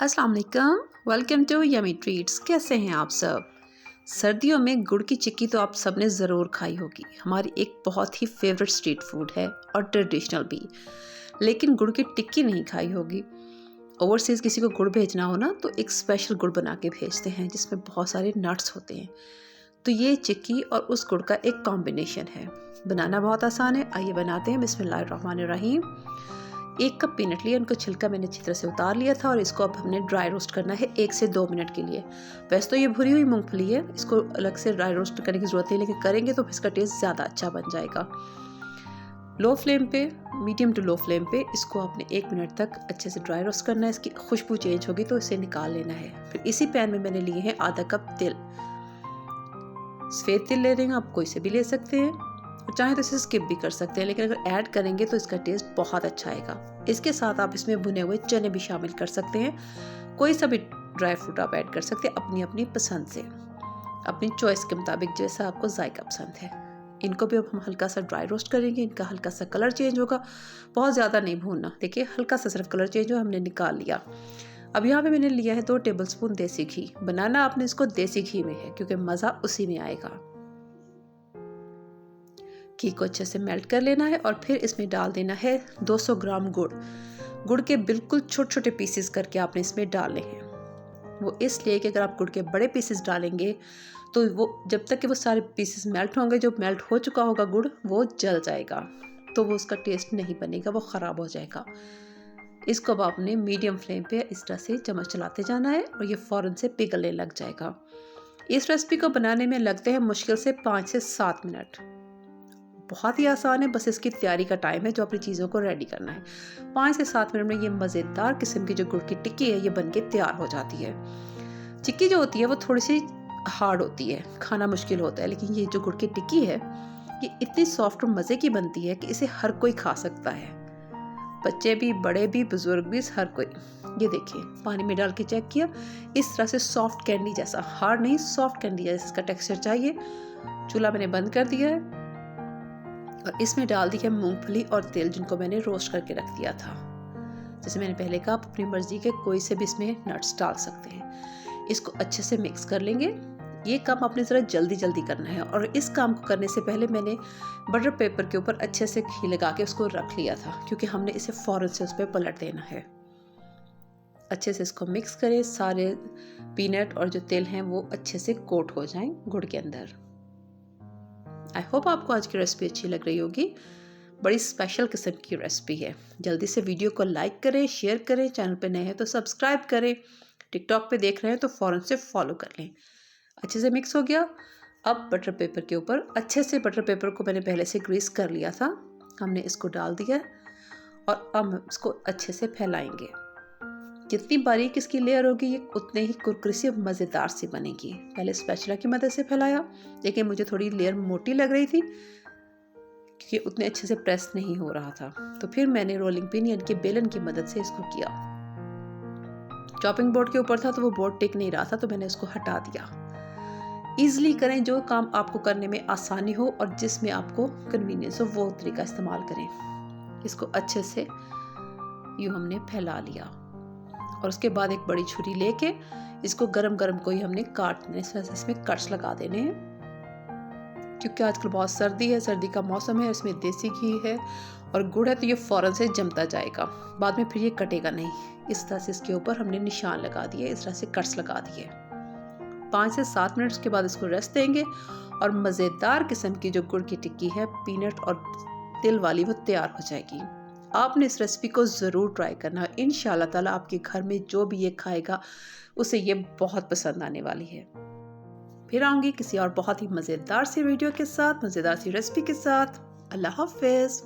अस्सलाम वालेकुम, welcome to yummy treats. कैसे हैं आप सब? सर्दियों में गुड़ की चिक्की तो आप सबने ज़रूर खाई होगी। हमारी एक बहुत ही फेवरेट स्ट्रीट फूड है और ट्रेडिशनल भी। लेकिन गुड़ की टिक्की नहीं खाई होगी। ओवरसीज़ किसी को गुड़ भेजना हो ना तो एक स्पेशल गुड़ बना के भेजते हैं जिसमें बहुत सारे नट्स होते हैं। तो ये चिक्की और उस गुड़ का एक कॉम्बिनेशन है। बनाना बहुत आसान है, आइए बनाते हैं। बिस्मिल्लाहिर्रहमानिर्रहीम। 1 कप पीनट लिए, उनको छिलका मैंने अच्छी तरह से उतार लिया था और इसको अब हमने ड्राई रोस्ट करना है 1 से 2 मिनट के लिए। वैसे तो ये भुनी हुई मूंगफली है, इसको अलग से ड्राई रोस्ट करने की ज़रूरत नहीं, लेकिन करेंगे तो इसका टेस्ट ज़्यादा अच्छा बन जाएगा। लो फ्लेम पे, मीडियम टू लो फ्लेम पे इसको आपने 1 मिनट तक अच्छे से ड्राई रोस्ट करना है। इसकी खुशबू चेंज होगी तो इसे निकाल लेना है। फिर इसी पैन में मैंने लिए हैं आधा कप तिल। सफ़ेद तिल ले रहे हैं, आप कोई से भी ले सकते हैं और चाहे तो इसे स्किप भी कर सकते हैं, लेकिन अगर ऐड करेंगे तो इसका टेस्ट बहुत अच्छा आएगा। इसके साथ आप इसमें भुने हुए चने भी शामिल कर सकते हैं। कोई सा भी ड्राई फ्रूट आप ऐड कर सकते हैं अपनी अपनी पसंद से, अपनी चॉइस के मुताबिक जैसा आपको जायका पसंद है। इनको भी अब हम हल्का सा ड्राई रोस्ट करेंगे। इनका हल्का सा कलर चेंज होगा, बहुत ज़्यादा नहीं भूनना। देखिए हल्का सा सिर्फ कलर चेंज हो, हमने निकाल लिया। अब यहाँ पे मैंने लिया है 2 टेबलस्पून देसी घी। बनाना आपने इसको देसी घी में है क्योंकि मज़ा उसी में आएगा। घी को अच्छे से मेल्ट कर लेना है और फिर इसमें डाल देना है 200 ग्राम गुड़। गुड़ के बिल्कुल छोटे छोटे पीसेस करके आपने इसमें डालने हैं। वो इसलिए कि अगर आप गुड़ के बड़े पीसेस डालेंगे तो वो जब तक कि वो सारे पीसेस मेल्ट होंगे, जो मेल्ट हो चुका होगा गुड़ वो जल जाएगा, तो वो उसका टेस्ट नहीं बनेगा, वो ख़राब हो जाएगा। इसको अब आपने मीडियम फ्लेम पे इस तरह से चम्मच चलाते जाना है और ये फ़ौरन से पिघलने लग जाएगा। इस रेसिपी को बनाने में लगते हैं मुश्किल से 5 से 7 मिनट। बहुत ही आसान है, बस इसकी तैयारी का टाइम है जो अपनी चीज़ों को रेडी करना है। 5 से 7 मिनट में ये मज़ेदार किस्म की जो गुड़ की टिक्की है ये बनके तैयार हो जाती है। चिक्की जो होती है वो थोड़ी सी हार्ड होती है, खाना मुश्किल होता है, लेकिन ये जो गुड़ की टिक्की है ये इतनी सॉफ्ट और मज़े की बनती है कि इसे हर कोई खा सकता है। बच्चे भी, बड़े भी, बुजुर्ग भी, हर कोई। ये देखिए पानी में डाल के चेक किया, इस तरह से सॉफ्ट कैंडी जैसा, हार्ड नहीं सॉफ्ट कैंडी जैसा इसका टेक्सचर चाहिए। चूल्हा मैंने बंद कर दिया है और इसमें डाल दी है मूंगफली और तिल जिनको मैंने रोस्ट करके रख दिया था। जैसे मैंने पहले कहा, आप अपनी मर्जी के कोई से भी इसमें नट्स डाल सकते हैं। इसको अच्छे से मिक्स कर लेंगे। ये काम आपने ज़रा जल्दी जल्दी करना है और इस काम को करने से पहले मैंने बटर पेपर के ऊपर अच्छे से घी लगा के उसको रख लिया था क्योंकि हमने इसे फ़ौरन से उस पर पलट देना है। अच्छे से इसको मिक्स करें, सारे पीनट और जो तिल हैं वो अच्छे से कोट हो जाएं गुड़ के अंदर। आई होप आपको आज की रेसिपी अच्छी लग रही होगी। बड़ी स्पेशल किस्म की रेसिपी है। जल्दी से वीडियो को लाइक करें, शेयर करें, चैनल पे नए हैं तो सब्सक्राइब करें, टिकटॉक पे देख रहे हैं तो फ़ौरन से फॉलो कर लें। अच्छे से मिक्स हो गया। अब बटर पेपर के ऊपर अच्छे से, बटर पेपर को मैंने पहले से ग्रीस कर लिया था, हमने इसको डाल दिया और अब इसको अच्छे से फैलाएंगे। जितनी बारीक इसकी लेयर होगी ये उतने ही कुरकुरी सी मज़ेदार सी बनेगी। पहले स्पैचुला की मदद से फैलाया, लेकिन मुझे थोड़ी लेयर मोटी लग रही थी क्योंकि उतने अच्छे से प्रेस नहीं हो रहा था, तो फिर मैंने रोलिंग पिन यानी कि बेलन की मदद से इसको किया। चॉपिंग बोर्ड के ऊपर था तो वो बोर्ड टिक नहीं रहा था, तो मैंने उसको हटा दिया। ईजिली करें, जो काम आपको करने में आसानी हो और जिसमें आपको कन्वीनियंस हो वो तरीका इस्तेमाल करें। इसको अच्छे से यूँ हमने फैला लिया और उसके बाद एक बड़ी छुरी लेके इसको गरम गरम को ही हमने काटने, इसमें कट्स लगा देने हैं। क्योंकि आजकल बहुत सर्दी है, सर्दी का मौसम है, इसमें देसी घी है और गुड़ है तो ये फ़ौरन से जमता जाएगा, बाद में फिर ये कटेगा नहीं। इस तरह से इसके ऊपर हमने निशान लगा दिए, इस तरह से कट्स लगा दिए। 5 से 7 मिनट के बाद इसको रेस्ट देंगे और मज़ेदार किस्म की जो गुड़ की टिक्की है पीनट और तिल वाली वो तैयार हो जाएगी। आपने इस रेसिपी को ज़रूर ट्राई करना है। इंशाल्लाह ताला आपके घर में जो भी ये खाएगा उसे ये बहुत पसंद आने वाली है। फिर आऊँगी किसी और बहुत ही मज़ेदार सी वीडियो के साथ, मज़ेदार सी रेसिपी के साथ। अल्लाह हाफ़िज़।